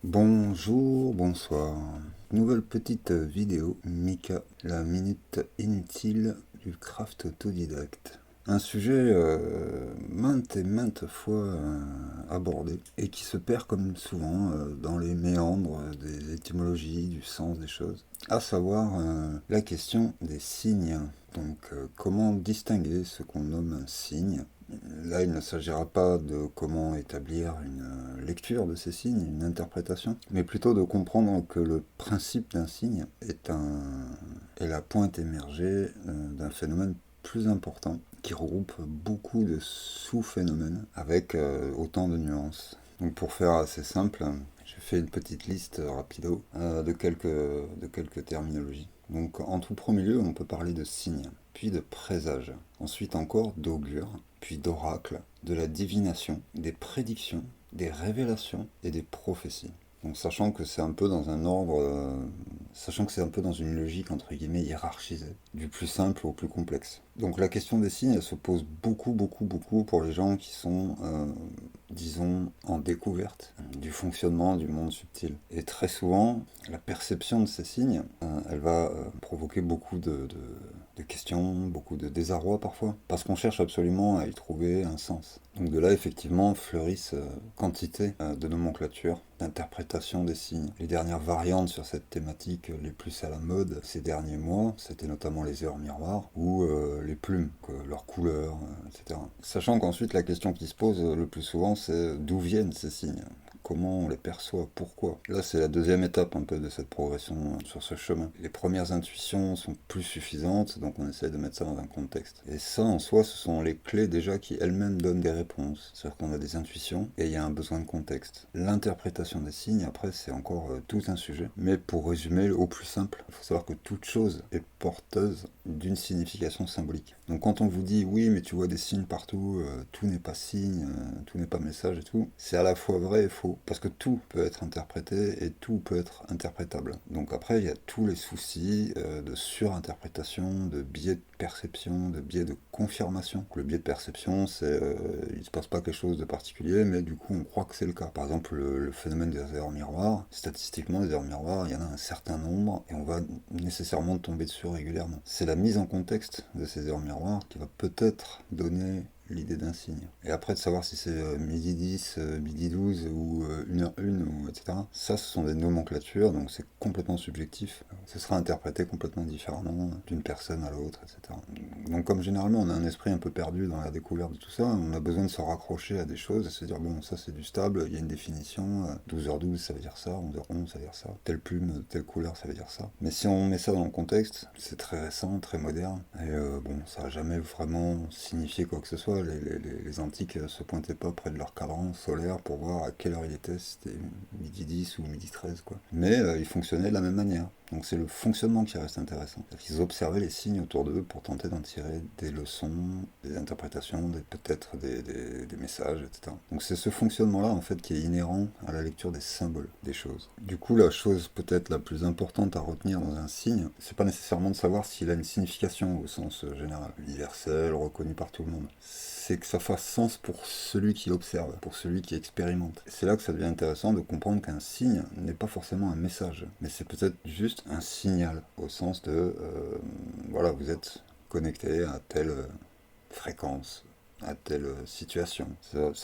Bonjour, bonsoir. Nouvelle petite vidéo, Mika, la minute inutile du craft autodidacte. Un sujet maintes et maintes fois abordé et qui se perd comme souvent dans les méandres des étymologies, du sens des choses. À savoir la question des signes. Donc comment distinguer ce qu'on nomme un signe. Là, il ne s'agira pas de comment établir une lecture de ces signes, une interprétation, mais plutôt de comprendre que le principe d'un signe est la pointe émergée d'un phénomène plus important qui regroupe beaucoup de sous-phénomènes avec autant de nuances. Donc pour faire assez simple, j'ai fait une petite liste rapido de quelques terminologies. Donc en tout premier lieu, on peut parler de signes, puis de présage, ensuite encore d'augure, puis d'oracle, de la divination, des prédictions, des révélations et des prophéties. Donc sachant que c'est un peu dans un ordre, sachant que c'est un peu dans une logique entre guillemets hiérarchisée, du plus simple au plus complexe. Donc la question des signes, elle se pose beaucoup pour les gens qui sont, disons, en découverte du fonctionnement du monde subtil. Et très souvent, la perception de ces signes, elle va provoquer beaucoup de questions, beaucoup de désarroi parfois, parce qu'on cherche absolument à y trouver un sens. Donc de là, effectivement, fleurissent quantité de nomenclatures, d'interprétation des signes. Les dernières variantes sur cette thématique les plus à la mode ces derniers mois, c'était notamment les heures miroirs ou les plumes, leurs couleurs, etc. Sachant qu'ensuite la question qui se pose le plus souvent c'est d'où viennent ces signes, comment on les perçoit, pourquoi. Là, c'est la deuxième étape un peu de cette progression sur ce chemin. Les premières intuitions sont plus suffisantes, donc on essaie de mettre ça dans un contexte. Et ça, en soi, ce sont les clés déjà qui elles-mêmes donnent des réponses. C'est-à-dire qu'on a des intuitions et il y a un besoin de contexte. L'interprétation des signes, après, c'est encore tout un sujet. Mais pour résumer au plus simple, il faut savoir que toute chose est porteuse d'une signification symbolique. Donc quand on vous dit oui mais tu vois des signes partout, tout n'est pas signe, tout n'est pas message et tout, c'est à la fois vrai et faux. Parce que tout peut être interprété et tout peut être interprétable. Donc après il y a tous les soucis de surinterprétation, de biais de perception, de biais de confirmation. Le biais de perception c'est il ne se passe pas quelque chose de particulier mais du coup on croit que c'est le cas. Par exemple le phénomène des erreurs miroirs, statistiquement les erreurs miroirs il y en a un certain nombre et on va nécessairement tomber dessus régulièrement. C'est la mise en contexte de ces erreurs miroirs qui va peut-être donner l'idée d'un signe. Et après de savoir si c'est midi 10, midi 12 ou 1h01 ou etc. Ça ce sont des nomenclatures donc c'est complètement subjectif. Ce sera interprété complètement différemment d'une personne à l'autre etc. Donc comme généralement on a un esprit un peu perdu dans la découverte de tout ça, on a besoin de se raccrocher à des choses et se dire bon ça c'est du stable, il y a une définition, 12h12 ça veut dire ça, 11h11 ça veut dire ça, telle plume, telle couleur ça veut dire ça. Mais si on met ça dans le contexte, c'est très récent, très moderne et bon ça n'a jamais vraiment signifié quoi que ce soit. Les antiques se pointaient pas près de leur cadran solaire pour voir à quelle heure il était, si c'était midi 10 ou midi 13 quoi. Mais ils fonctionnaient de la même manière. Donc c'est le fonctionnement qui reste intéressant. Ils observaient les signes autour d'eux pour tenter d'en tirer des leçons, des interprétations, peut-être des messages, etc. Donc c'est ce fonctionnement-là en fait qui est inhérent à la lecture des symboles des choses. Du coup la chose peut-être la plus importante à retenir dans un signe, c'est pas nécessairement de savoir s'il a une signification au sens général, universel, reconnu par tout le monde. C'est que ça fasse sens pour celui qui observe, pour celui qui expérimente. C'est là que ça devient intéressant de comprendre qu'un signe n'est pas forcément un message, mais c'est peut-être juste un signal, au sens de, voilà, vous êtes connecté à telle fréquence, à telle situation.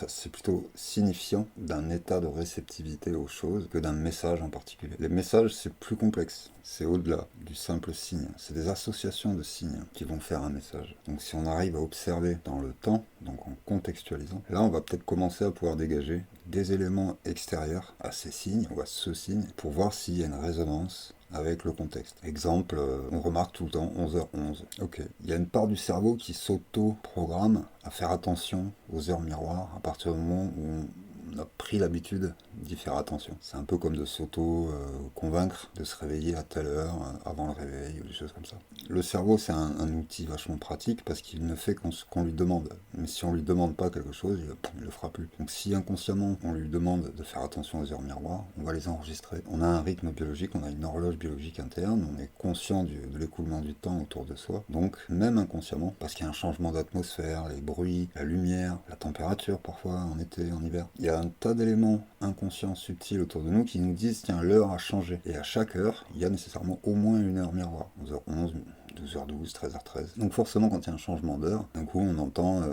C'est plutôt signifiant d'un état de réceptivité aux choses que d'un message en particulier. Les messages, c'est plus complexe. C'est au-delà du simple signe. C'est des associations de signes qui vont faire un message. Donc si on arrive à observer dans le temps, donc en contextualisant, là on va peut-être commencer à pouvoir dégager des éléments extérieurs à ces signes ou à ce signe pour voir s'il y a une résonance avec le contexte. Exemple, on remarque tout le temps 11h11. Ok, il y a une part du cerveau qui s'auto-programme à faire attention aux heures miroirs à partir du moment où on a pris l'habitude d'y faire attention. C'est un peu comme de s'auto-convaincre de se réveiller à telle heure avant le réveil ou des choses comme ça. Le cerveau, c'est un outil vachement pratique parce qu'il ne fait qu'on lui demande. Mais si on lui demande pas quelque chose, il le fera plus. Donc si inconsciemment on lui demande de faire attention aux heures miroirs, on va les enregistrer. On a un rythme biologique, on a une horloge biologique interne, on est conscient de l'écoulement du temps autour de soi. Donc même inconsciemment, parce qu'il y a un changement d'atmosphère, les bruits, la lumière, la température parfois en été, en hiver, il y a un tas d'éléments inconscients, subtils autour de nous qui nous disent tiens, l'heure a changé. Et à chaque heure, il y a nécessairement au moins une heure miroir. 11h11, 12h12, 13h13. Donc forcément, quand il y a un changement d'heure, d'un coup, on entend,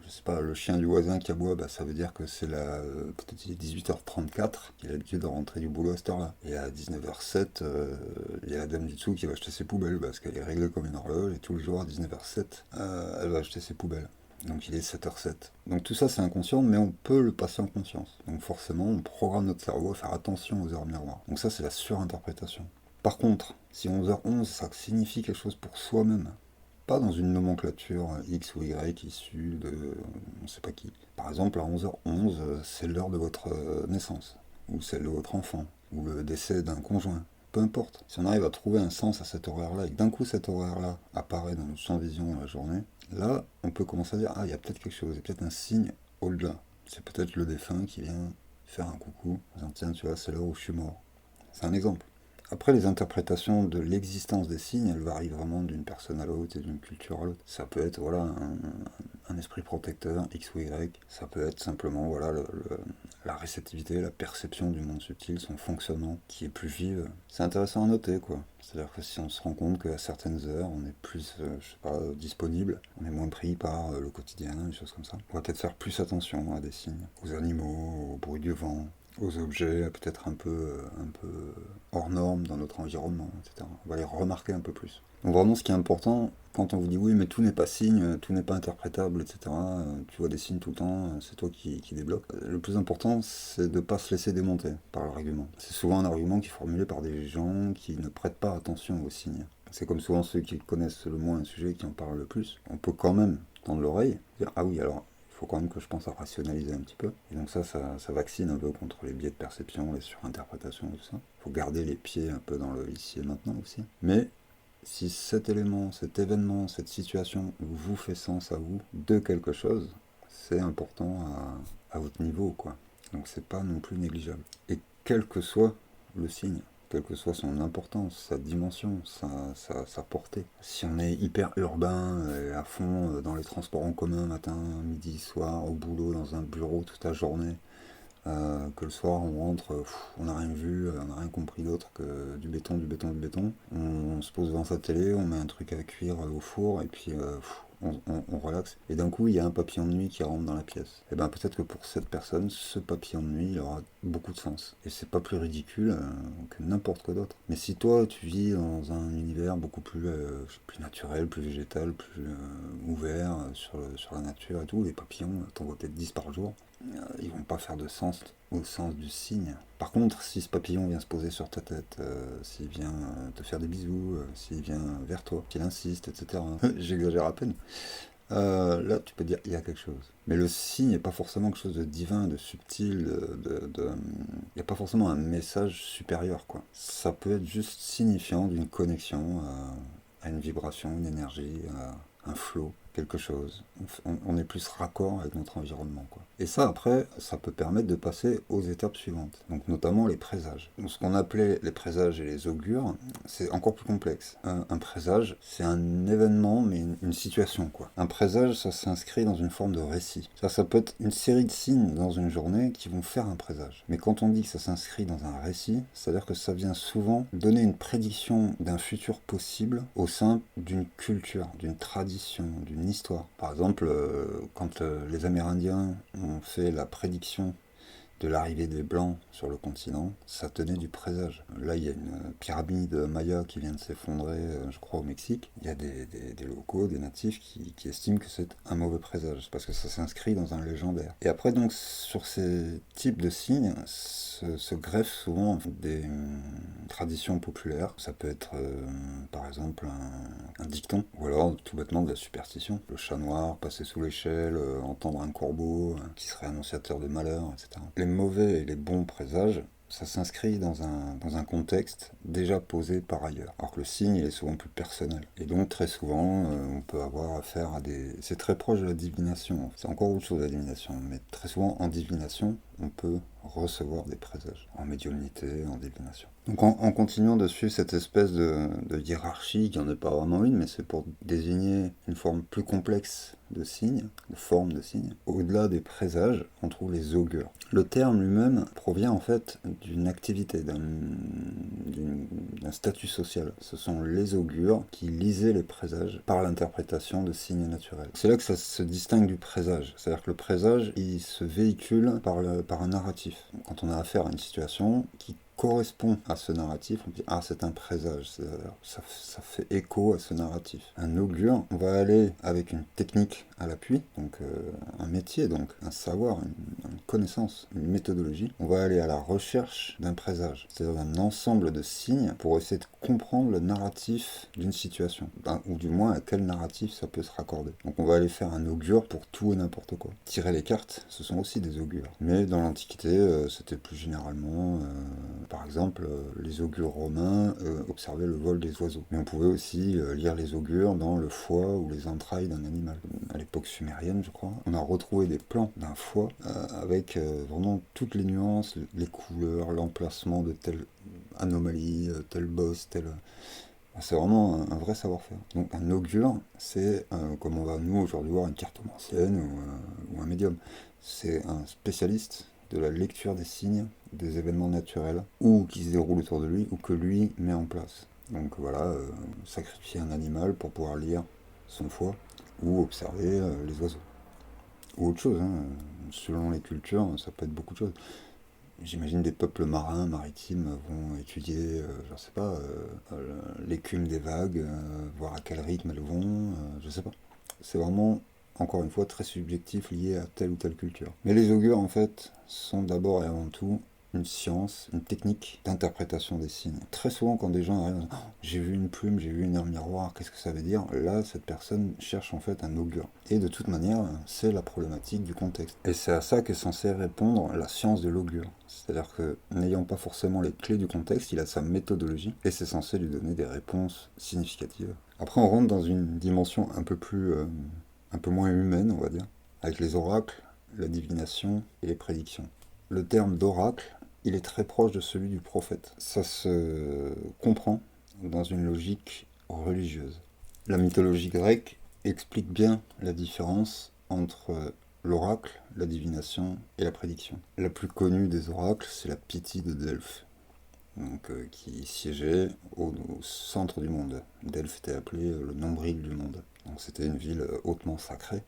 je sais pas, le chien du voisin qui aboie, bah, ça veut dire que c'est peut-être il est 18h34, il a l'habitude de rentrer du boulot à cette heure-là. Et à 19h07, il y a la dame du dessous qui va acheter ses poubelles, parce qu'elle est réglée comme une horloge, et tous les jours à 19h07, elle va acheter ses poubelles. Donc il est 7h07. Donc tout ça c'est inconscient, mais on peut le passer en conscience. Donc forcément, on programme notre cerveau à faire attention aux heures miroirs. Donc ça c'est la surinterprétation. Par contre, si 11h11, ça signifie quelque chose pour soi-même, pas dans une nomenclature X ou Y issue de on ne sait pas qui. Par exemple, à 11h11, c'est l'heure de votre naissance, ou celle de votre enfant, ou le décès d'un conjoint. Peu importe. Si on arrive à trouver un sens à cet horaire-là, et que d'un coup cet horaire-là apparaît dans notre champ de vision dans la journée, là, on peut commencer à dire, ah, il y a peut-être quelque chose, il y a peut-être un signe au-delà. C'est peut-être le défunt qui vient faire un coucou, en disant, tiens, tu vois, c'est l'heure où je suis mort. C'est un exemple. Après, les interprétations de l'existence des signes, elles varient vraiment d'une personne à l'autre et d'une culture à l'autre. Ça peut être voilà, un esprit protecteur, X ou Y. Ça peut être simplement voilà, la réceptivité, la perception du monde subtil, son fonctionnement qui est plus vive. C'est intéressant à noter, quoi. C'est-à-dire que si on se rend compte qu'à certaines heures, on est plus, je sais pas, disponible, on est moins pris par le quotidien, des choses comme ça. On va peut-être faire plus attention à des signes, aux animaux, au bruit du vent, aux objets peut-être un peu hors normes dans notre environnement, etc. On va les remarquer un peu plus. Donc vraiment ce qui est important, quand on vous dit oui mais tout n'est pas signe, tout n'est pas interprétable, etc., tu vois des signes tout le temps, c'est toi qui débloque. Le plus important c'est de ne pas se laisser démonter par l'argument. C'est souvent un argument qui est formulé par des gens qui ne prêtent pas attention aux signes. C'est comme souvent ceux qui connaissent le moins un sujet qui en parlent le plus. On peut quand même tendre l'oreille, dire ah oui alors faut quand même que je pense à rationaliser un petit peu. Et donc ça vaccine un peu contre les biais de perception, les surinterprétations et tout ça. Il faut garder les pieds un peu dans le ici et maintenant aussi. Mais si cet élément, cet événement, cette situation vous fait sens à vous de quelque chose, c'est important à votre niveau, quoi. Donc c'est pas non plus négligeable. Et quel que soit le signe, quelle que soit son importance, sa dimension, sa portée. Si on est hyper urbain, à fond dans les transports en commun, matin, midi, soir, au boulot, dans un bureau toute la journée, que le soir on rentre, on n'a rien vu, on n'a rien compris d'autre que du béton, du béton, du béton. On se pose devant sa télé, on met un truc à cuire au four et puis on relaxe. Et d'un coup il y a un papillon de nuit qui rentre dans la pièce. Et bien peut-être que pour cette personne, ce papillon de nuit il aura beaucoup de sens. Et c'est pas plus ridicule que n'importe quoi d'autre. Mais si toi tu vis dans un univers beaucoup plus, plus naturel, plus végétal, plus ouvert sur la nature et tout, les papillons, t'en vois peut-être 10 par jour. Ils vont pas faire de sens au sens du signe. Par contre, si ce papillon vient se poser sur ta tête, s'il vient te faire des bisous, s'il vient vers toi, s'il insiste, etc. J'exagère à peine. Là, tu peux dire il y a quelque chose. Mais le signe n'est pas forcément quelque chose de divin, de subtil, il n'y a pas forcément un message supérieur, quoi. Ça peut être juste signifiant d'une connexion à une vibration, une énergie, à un flow, quelque chose. On est plus raccord avec notre environnement, quoi. Et ça, après, ça peut permettre de passer aux étapes suivantes. Donc, notamment les présages. Donc, ce qu'on appelait les présages et les augures, c'est encore plus complexe. Un présage, c'est un événement, mais une situation, quoi. Un présage, ça s'inscrit dans une forme de récit. Ça peut être une série de signes dans une journée qui vont faire un présage. Mais quand on dit que ça s'inscrit dans un récit, c'est-à-dire que ça vient souvent donner une prédiction d'un futur possible au sein d'une culture, d'une tradition, d'une histoire. Par exemple, quand les Amérindiens ont fait la prédiction de l'arrivée des Blancs sur le continent, ça tenait du présage. Là, il y a une pyramide maya qui vient de s'effondrer, je crois, au Mexique. Il y a des locaux, des natifs qui estiment que c'est un mauvais présage, parce que ça s'inscrit dans un légendaire. Et après, donc, sur ces types de signes, se greffent souvent des traditions populaires. Ça peut être, par exemple, un dicton, ou alors, tout bêtement, de la superstition. Le chat noir, passer sous l'échelle, entendre un corbeau, qui serait annonciateur de malheur, etc. Les mauvais et les bons présages, ça s'inscrit dans un contexte déjà posé par ailleurs. Alors que le signe, il est souvent plus personnel. Et donc, très souvent, on peut avoir affaire à des... C'est très proche de la divination. C'est encore autre chose, la divination. Mais très souvent, en divination, on peut recevoir des présages, en médiumnité, en divination. Donc en continuant de suivre cette espèce de hiérarchie, qui n'en est pas vraiment une, mais c'est pour désigner une forme plus complexe de signes, de forme de signes. Au-delà des présages, on trouve les augures. Le terme lui-même provient en fait d'une activité, d'un statut social. Ce sont les augures qui lisaient les présages par l'interprétation de signes naturels. C'est là que ça se distingue du présage. C'est-à-dire que le présage, il se véhicule par un narratif. Quand on a affaire à une situation qui correspond à ce narratif, on dit ah c'est un présage, ça fait écho à ce narratif. Un augure, on va aller avec une technique à l'appui, donc un métier, donc un savoir, une connaissance, une méthodologie. On va aller à la recherche d'un présage, c'est-à-dire d'un ensemble de signes pour essayer de comprendre le narratif d'une situation, ou du moins à quel narratif ça peut se raccorder. Donc on va aller faire un augure pour tout et n'importe quoi. Tirer les cartes, ce sont aussi des augures. Mais dans l'Antiquité, c'était plus généralement par exemple, les augures romains observaient le vol des oiseaux. Mais on pouvait aussi lire les augures dans le foie ou les entrailles d'un animal. À l'époque sumérienne, je crois, on a retrouvé des plans d'un foie avec vraiment toutes les nuances, les couleurs, l'emplacement de telle anomalie, tel boss, tel... C'est vraiment un vrai savoir-faire. Donc un augure, c'est comme on va nous aujourd'hui voir une cartomancienne ou un médium. C'est un spécialiste de la lecture des signes, des événements naturels, ou qui se déroulent autour de lui, ou que lui met en place. Donc voilà, sacrifier un animal pour pouvoir lire son foie, ou observer les oiseaux. Ou autre chose, hein. Selon les cultures, ça peut être beaucoup de choses. J'imagine des peuples marins, maritimes, vont étudier, je sais pas, l'écume des vagues, voir à quel rythme elles vont, je sais pas. C'est vraiment, encore une fois, très subjectif, lié à telle ou telle culture. Mais les augures, en fait, sont d'abord et avant tout une science, une technique d'interprétation des signes. Très souvent, quand des gens arrivent, oh, j'ai vu une plume, j'ai vu une heure miroir, qu'est-ce que ça veut dire? Là, cette personne cherche en fait un augure. Et de toute manière, c'est la problématique du contexte. Et c'est à ça qu'est censée répondre la science de l'augure. C'est-à-dire que, n'ayant pas forcément les clés du contexte, il a sa méthodologie, et c'est censé lui donner des réponses significatives. Après, on rentre dans une dimension un peu moins humaine, on va dire, avec les oracles, la divination et les prédictions. Le terme d'oracle, il est très proche de celui du prophète. Ça se comprend dans une logique religieuse. La mythologie grecque explique bien la différence entre l'oracle, la divination et la prédiction. La plus connue des oracles, c'est la Pythie de Delphes, donc, qui siégeait au centre du monde. Delphes était appelé le nombril du monde. Donc c'était une ville hautement sacrée,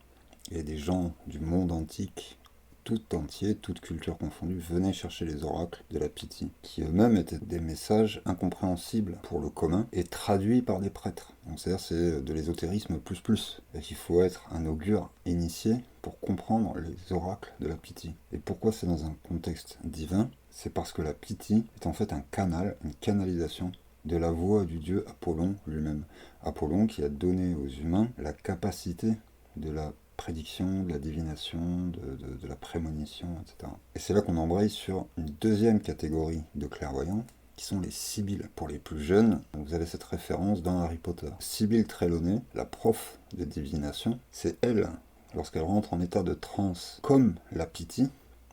et des gens du monde antique tout entier, toute culture confondue, venaient chercher les oracles de la Pythie, qui eux-mêmes étaient des messages incompréhensibles pour le commun et traduits par des prêtres. Donc c'est-à-dire c'est de l'ésotérisme plus. Et qu'il faut être un augure initié pour comprendre les oracles de la Pythie. Et pourquoi c'est dans un contexte divin? C'est parce que la Pythie est en fait un canal, une canalisation de la voix du dieu Apollon lui-même. Apollon qui a donné aux humains la capacité de la prédiction, de la divination, de la prémonition, etc. Et c'est là qu'on embraye sur une deuxième catégorie de clairvoyants, qui sont les Sibylles. Pour les plus jeunes, vous avez cette référence dans Harry Potter. Sibylle Trelawney, la prof de divination, c'est elle, lorsqu'elle rentre en état de transe, comme la Pythie,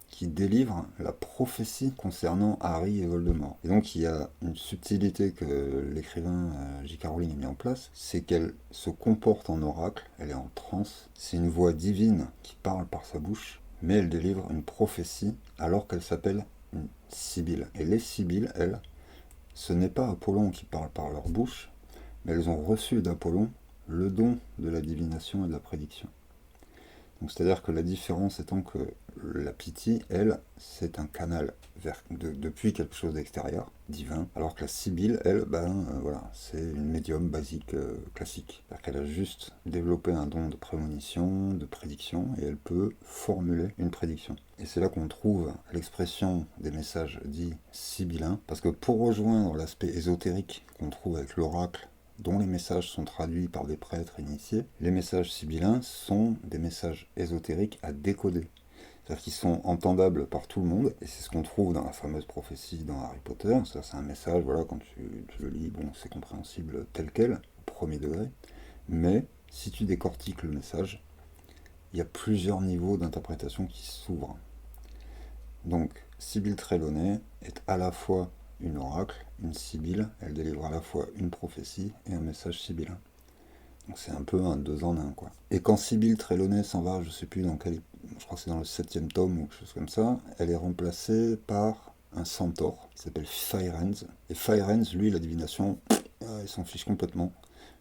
qui délivre la prophétie concernant Harry et Voldemort. Et donc il y a une subtilité que l'écrivain J.K. Rowling a mis en place, c'est qu'elle se comporte en oracle, elle est en transe, c'est une voix divine qui parle par sa bouche, mais elle délivre une prophétie alors qu'elle s'appelle une Sibylle. Et les Sibylles, elles, ce n'est pas Apollon qui parle par leur bouche, mais elles ont reçu d'Apollon le don de la divination et de la prédiction. Donc c'est-à-dire que la différence étant que la Pythie, elle, c'est un canal depuis quelque chose d'extérieur, divin, alors que la Sibylle, elle, voilà, c'est une médium basique classique. C'est-à-dire qu'elle a juste développé un don de prémonition, de prédiction, et elle peut formuler une prédiction. Et c'est là qu'on trouve l'expression des messages dits sibyllins, parce que pour rejoindre l'aspect ésotérique qu'on trouve avec l'oracle, dont les messages sont traduits par des prêtres initiés, les messages sibyllins sont des messages ésotériques à décoder. C'est-à-dire qu'ils sont entendables par tout le monde, et c'est ce qu'on trouve dans la fameuse prophétie dans Harry Potter. Ça, c'est un message, voilà, quand tu le lis, bon, c'est compréhensible tel quel, au premier degré, mais si tu décortiques le message, il y a plusieurs niveaux d'interprétation qui s'ouvrent. Donc, Sibylle Trelawney est à la fois une oracle, une sibylle, elle délivre à la fois une prophétie et un message sibyllin. Donc c'est un peu un deux en un, quoi. Et quand Sibylle Trelawney s'en va, je sais plus dans quel, je crois que c'est dans le 7e tome ou quelque chose comme ça, elle est remplacée par un centaure qui s'appelle Firenze. Et Firenze, lui, la divination, il s'en fiche complètement.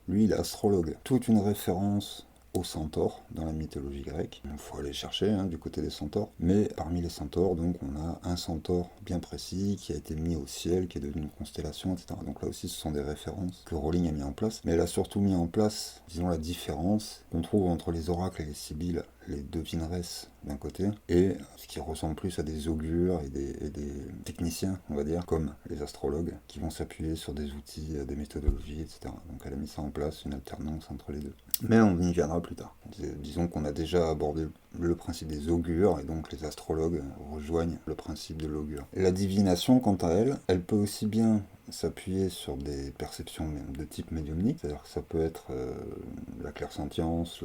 Lui, il est astrologue. Toute une référence aux centaures dans la mythologie grecque. Il faut aller chercher du côté des centaures. Mais parmi les centaures, donc, on a un centaure bien précis qui a été mis au ciel, qui est devenu une constellation, etc. Donc là aussi, ce sont des références que Rowling a mis en place. Mais elle a surtout mis en place, disons, la différence qu'on trouve entre les oracles et les sibylles, les devineresses d'un côté, et ce qui ressemble plus à des augures et des techniciens, on va dire, comme les astrologues, qui vont s'appuyer sur des outils, des méthodologies, etc. Donc elle a mis ça en place, une alternance entre les deux. Mais on y viendra plus tard. Disons qu'on a déjà abordé le principe des augures, et donc les astrologues rejoignent le principe de l'augure. Et la divination, quant à elle, elle peut aussi bien s'appuyer sur des perceptions de type médiumnique, c'est-à-dire que ça peut être la clairsentience,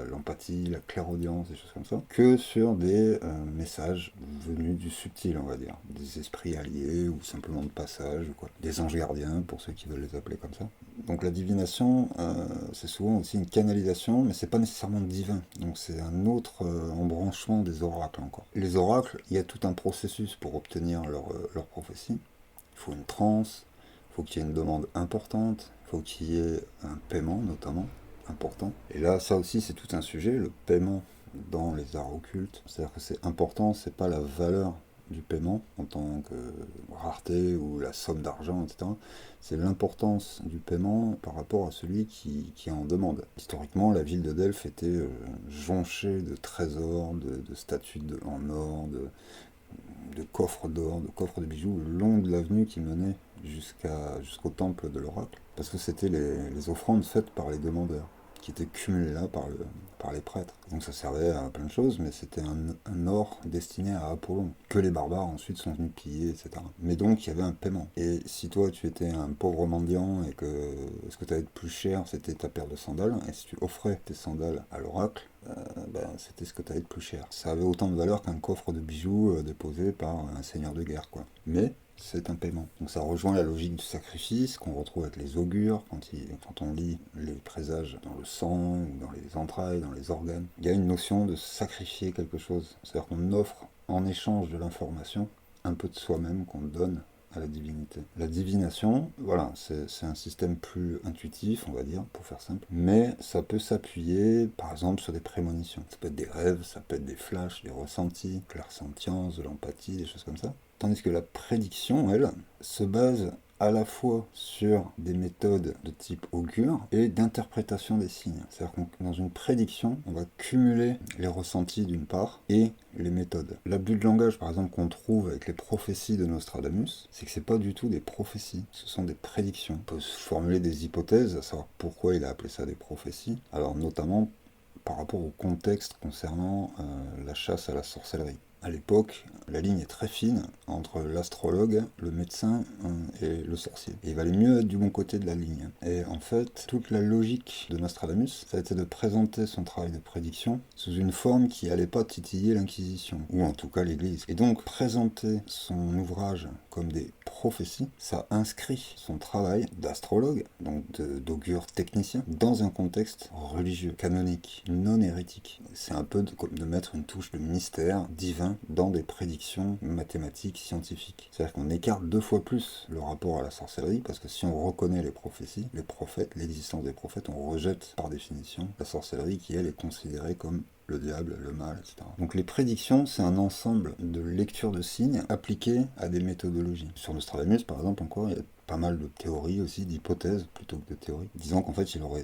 l'empathie, la clairaudience, des choses comme ça, que sur des messages venus du subtil, on va dire, des esprits alliés ou simplement de passage, ou quoi. Des anges gardiens, pour ceux qui veulent les appeler comme ça. Donc la divination, c'est souvent aussi une canalisation, mais c'est pas nécessairement divin. Donc c'est un autre embranchement des oracles encore. Les oracles, il y a tout un processus pour obtenir leur prophétie. Il faut une transe, il faut qu'il y ait une demande importante, il faut qu'il y ait un paiement notamment important. Et là, ça aussi, c'est tout un sujet, le paiement dans les arts occultes. C'est-à-dire que c'est important, c'est pas la valeur du paiement en tant que rareté ou la somme d'argent, etc. C'est l'importance du paiement par rapport à celui qui en demande. Historiquement, la ville de Delphes était jonchée de trésors, de statues en or, de coffres d'or, de coffres de bijoux le long de l'avenue qui menait jusqu'au temple de l'oracle, parce que c'était les offrandes faites par les demandeurs, qui étaient cumulées là par les prêtres. Donc ça servait à plein de choses, mais c'était un or destiné à Apollon, que les barbares ensuite sont venus piller, etc. Mais donc il y avait un paiement. Et si toi tu étais un pauvre mendiant et que ce que tu avais de plus cher c'était ta paire de sandales, et si tu offrais tes sandales à l'oracle, c'était ce que tu avais de plus cher. Ça avait autant de valeur qu'un coffre de bijoux déposé par un seigneur de guerre, quoi. Mais c'est un paiement. Donc ça rejoint la logique du sacrifice qu'on retrouve avec les augures, quand on lit les présages dans le sang, ou dans les entrailles, dans les organes. Il y a une notion de sacrifier quelque chose. C'est-à-dire qu'on offre en échange de l'information un peu de soi-même qu'on donne à la divinité. La divination, voilà, c'est un système plus intuitif, on va dire, pour faire simple, mais ça peut s'appuyer, par exemple, sur des prémonitions. Ça peut être des rêves, ça peut être des flashs, des ressentis, clairsentience, de l'empathie, des choses comme ça. Tandis que la prédiction, elle, se base à la fois sur des méthodes de type augure et d'interprétation des signes. C'est-à-dire que dans une prédiction, on va cumuler les ressentis d'une part et les méthodes. L'abus de langage, par exemple, qu'on trouve avec les prophéties de Nostradamus, c'est que c'est pas du tout des prophéties, ce sont des prédictions. On peut se formuler des hypothèses, à savoir pourquoi il a appelé ça des prophéties. Alors notamment par rapport au contexte concernant la chasse à la sorcellerie. À l'époque, la ligne est très fine entre l'astrologue, le médecin et le sorcier. Et il valait mieux être du bon côté de la ligne. Et en fait, toute la logique de Nostradamus, ça a été de présenter son travail de prédiction sous une forme qui n'allait pas titiller l'Inquisition, ou en tout cas l'Église. Et donc, présenter son ouvrage comme des prophéties, ça inscrit son travail d'astrologue, donc d'augure technicien, dans un contexte religieux, canonique, non hérétique. C'est un peu de mettre une touche de mystère divin dans des prédictions mathématiques, scientifiques. C'est-à-dire qu'on écarte 2 fois plus le rapport à la sorcellerie, parce que si on reconnaît les prophéties, les prophètes, l'existence des prophètes, on rejette par définition la sorcellerie qui, elle, est considérée comme le diable, le mal, etc. Donc les prédictions, c'est un ensemble de lectures de signes appliquées à des méthodologies. Sur Nostradamus, par exemple, encore, il y a pas mal de théories aussi, d'hypothèses plutôt que de théories, disant qu'en fait, il aurait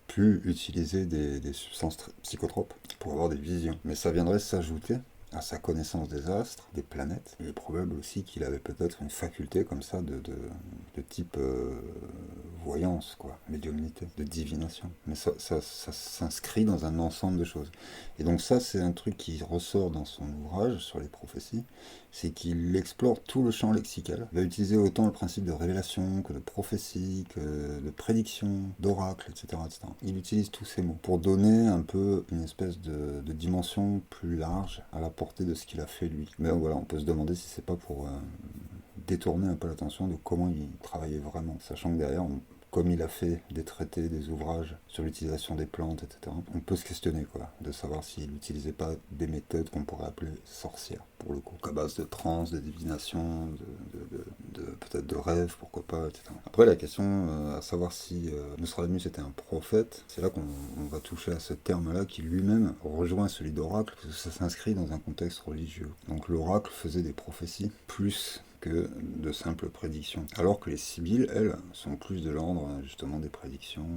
pu utiliser des substances psychotropes pour avoir des visions. Mais ça viendrait s'ajouter à sa connaissance des astres, des planètes. Il est probable aussi qu'il avait peut-être une faculté comme ça de type voyance, quoi, médiumnité, de divination. Mais ça s'inscrit dans un ensemble de choses. Et donc ça, c'est un truc qui ressort dans son ouvrage sur les prophéties, c'est qu'il explore tout le champ lexical. Il va utiliser autant le principe de révélation que de prophétie, que de prédiction, d'oracle, etc., etc. Il utilise tous ces mots pour donner un peu une espèce de dimension plus large à la portée de ce qu'il a fait lui. Mais voilà, on peut se demander si c'est pas pour détourner un peu l'attention de comment il travaillait vraiment, sachant que derrière, comme il a fait des traités, des ouvrages sur l'utilisation des plantes, etc., on peut se questionner, quoi, de savoir s'il n'utilisait pas des méthodes qu'on pourrait appeler sorcières, pour le coup, à base de trance, de divination, peut-être de rêve, pourquoi pas, etc. Après, la question à savoir si Nostradamus était un prophète, c'est là qu'on va toucher à ce terme-là qui lui-même rejoint celui d'oracle, parce que ça s'inscrit dans un contexte religieux. Donc l'oracle faisait des prophéties plus que de simples prédictions. Alors que les sibylles, elles, sont plus de l'ordre justement des prédictions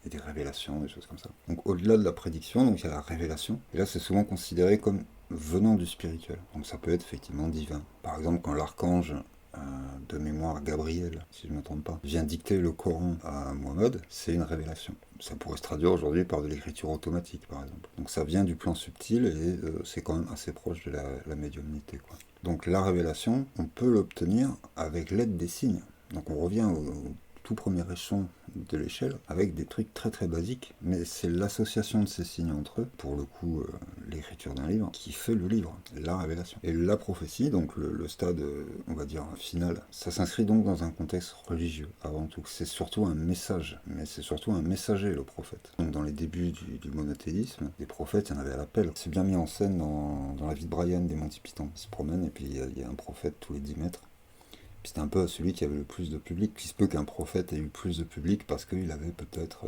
et des révélations, des choses comme ça. Donc au-delà de la prédiction, donc il y a la révélation. Et là, c'est souvent considéré comme venant du spirituel. Donc ça peut être effectivement divin. Par exemple, quand l'archange de mémoire Gabriel, si je ne me trompe pas, vient dicter le Coran à Mohammed, c'est une révélation. Ça pourrait se traduire aujourd'hui par de l'écriture automatique, par exemple. Donc ça vient du plan subtil et c'est quand même assez proche de la médiumnité, quoi. Donc la révélation, on peut l'obtenir avec l'aide des signes. Donc on revient au tout premier échelon de l'échelle, avec des trucs très très basiques, mais c'est l'association de ces signes entre eux, pour le coup l'écriture d'un livre, qui fait le livre, la révélation. Et la prophétie, donc le stade, on va dire, final, ça s'inscrit donc dans un contexte religieux, avant tout. C'est surtout un message, mais c'est surtout un messager, le prophète. Donc dans les débuts du monothéisme, les prophètes, il y en avait à l'appel. C'est bien mis en scène dans la vie de Brian des Monty Python. Il se promène, et puis il y a un prophète tous les 10 mètres. C'était un peu celui qui avait le plus de public. Il se peut qu'un prophète ait eu plus de public parce qu'il avait peut-être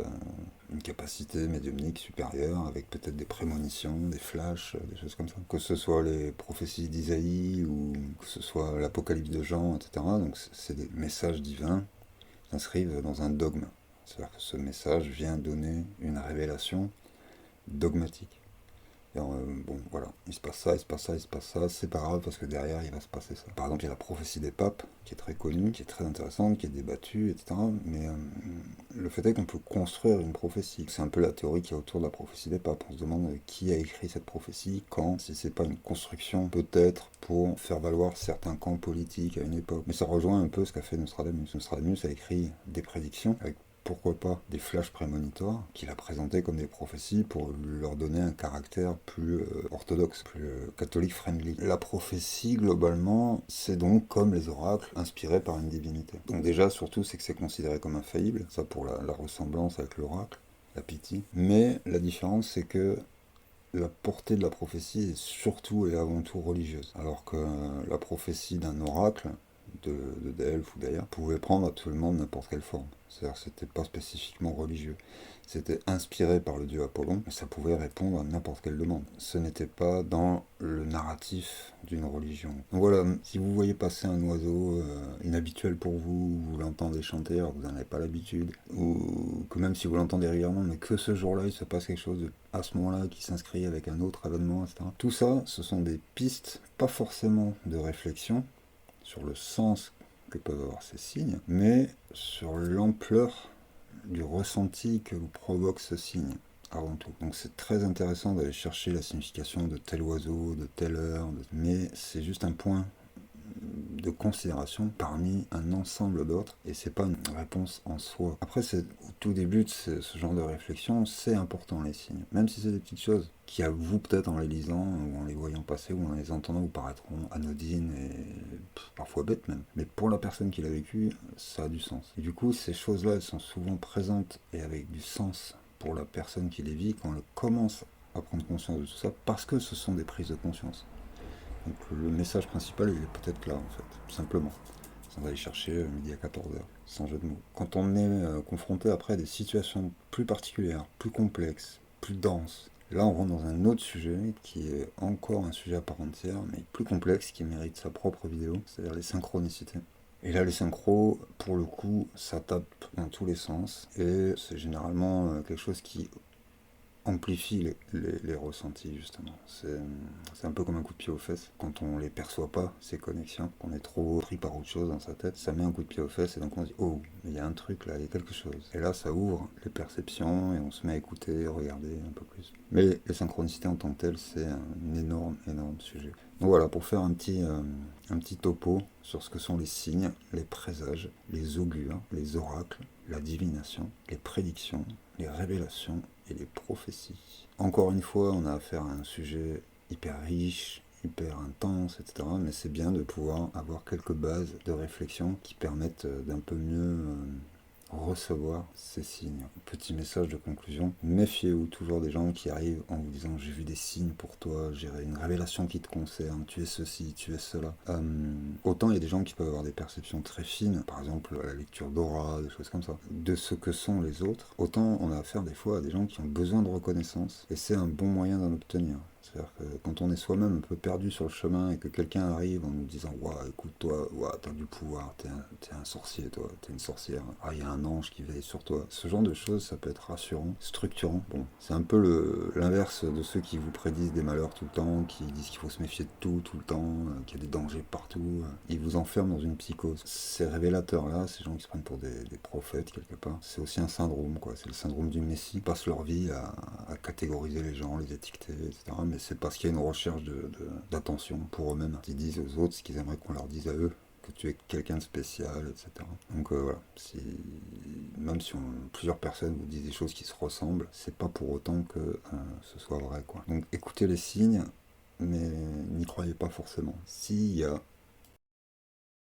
une capacité médiumnique supérieure, avec peut-être des prémonitions, des flashs, des choses comme ça. Que ce soit les prophéties d'Isaïe ou que ce soit l'Apocalypse de Jean, etc. Donc c'est des messages divins qui s'inscrivent dans un dogme. C'est-à-dire que ce message vient donner une révélation dogmatique. Bon, voilà, il se passe ça, il se passe ça, il se passe ça, c'est pas grave parce que derrière il va se passer ça. Par exemple, il y a la prophétie des papes, qui est très connue, qui est très intéressante, qui est débattue, etc. Mais le fait est qu'on peut construire une prophétie. C'est un peu la théorie qu'il y a autour de la prophétie des papes. On se demande qui a écrit cette prophétie, quand, si c'est pas une construction peut-être pour faire valoir certains camps politiques à une époque. Mais ça rejoint un peu ce qu'a fait Nostradamus. Nostradamus a écrit des prédictions avec pourquoi pas des flashs prémonitoires qu'il a présentés comme des prophéties pour leur donner un caractère plus orthodoxe, plus catholique-friendly. La prophétie, globalement, c'est donc comme les oracles, inspirés par une divinité. Donc déjà, surtout, c'est que c'est considéré comme infaillible, ça pour la ressemblance avec l'oracle, la pitié. Mais la différence, c'est que la portée de la prophétie est surtout et avant tout religieuse, alors que la prophétie d'un oracle, de Delphes ou d'ailleurs, pouvait prendre absolument n'importe quelle forme. C'est-à-dire que c'était pas spécifiquement religieux. C'était inspiré par le dieu Apollon, mais ça pouvait répondre à n'importe quelle demande. Ce n'était pas dans le narratif d'une religion. Donc voilà, si vous voyez passer un oiseau inhabituel pour vous, vous l'entendez chanter alors que vous n'en avez pas l'habitude, ou que même si vous l'entendez régulièrement, mais que ce jour-là il se passe quelque chose à ce moment-là qui s'inscrit avec un autre événement, etc. Tout ça, ce sont des pistes, pas forcément de réflexion, sur le sens que peuvent avoir ces signes, mais sur l'ampleur du ressenti que vous provoque ce signe, avant tout. Donc c'est très intéressant d'aller chercher la signification de tel oiseau, de telle heure, mais c'est juste un point de considération parmi un ensemble d'autres, et c'est pas une réponse en soi. Après, c'est au tout début de ce genre de réflexion, c'est important les signes, même si c'est des petites choses qui à vous peut-être en les lisant ou en les voyant passer ou en les entendant vous paraîtront anodines et parfois bêtes même, mais pour la personne qui l'a vécu, ça a du sens. Et du coup, ces choses-là, elles sont souvent présentes et avec du sens pour la personne qui les vit quand elle commence à prendre conscience de tout ça, parce que ce sont des prises de conscience. Donc le message principal, il est peut-être là, en fait, simplement, sans aller chercher midi à 14h, sans jeu de mots. Quand on est confronté après à des situations plus particulières, plus complexes, plus denses, là on rentre dans un autre sujet, qui est encore un sujet à part entière, mais plus complexe, qui mérite sa propre vidéo, c'est-à-dire les synchronicités. Et là, les synchros, pour le coup, ça tape dans tous les sens, et c'est généralement quelque chose qui amplifie les ressentis, justement. C'est un peu comme un coup de pied aux fesses. Quand on les perçoit pas, ces connexions, qu'on est trop pris par autre chose dans sa tête, ça met un coup de pied aux fesses et donc on se dit, oh, il y a un truc là, il y a quelque chose. Et là, ça ouvre les perceptions et on se met à écouter, regarder un peu plus. Mais les synchronicités en tant que telles, c'est un énorme, énorme sujet. Donc voilà, pour faire un petit topo sur ce que sont les signes, les présages, les augures, les oracles, la divination, les prédictions, les révélations et les prophéties. Encore une fois, on a affaire à un sujet hyper riche, hyper intense, etc. Mais c'est bien de pouvoir avoir quelques bases de réflexion qui permettent d'un peu mieux recevoir ces signes. Petit message de conclusion, méfiez-vous toujours des gens qui arrivent en vous disant j'ai vu des signes pour toi, j'ai une révélation qui te concerne, tu es ceci, tu es cela. Autant il y a des gens qui peuvent avoir des perceptions très fines, par exemple la lecture d'aura, des choses comme ça, de ce que sont les autres, autant on a affaire des fois à des gens qui ont besoin de reconnaissance, et c'est un bon moyen d'en obtenir. C'est-à-dire que quand on est soi-même un peu perdu sur le chemin et que quelqu'un arrive en nous disant « Ouah, écoute, toi, ouah, t'as du pouvoir, t'es un sorcier, toi, t'es une sorcière. Ah, il y a un ange qui veille sur toi. » Ce genre de choses, ça peut être rassurant, structurant. Bon, c'est un peu l'inverse de ceux qui vous prédisent des malheurs tout le temps, qui disent qu'il faut se méfier de tout le temps, qu'il y a des dangers partout. Ils vous enferment dans une psychose. Ces révélateurs-là, ces gens qui se prennent pour des prophètes quelque part, c'est aussi un syndrome, quoi. C'est le syndrome du Messie. Ils passent leur vie à catégoriser les gens, les étiqueter, etc. Mais c'est parce qu'il y a une recherche d'attention pour eux-mêmes. Ils disent aux autres ce qu'ils aimeraient qu'on leur dise à eux, que tu es quelqu'un de spécial, etc. Donc voilà, même si plusieurs personnes vous disent des choses qui se ressemblent, c'est pas pour autant que ce soit vrai, quoi. Donc écoutez les signes, mais n'y croyez pas forcément. S'il y a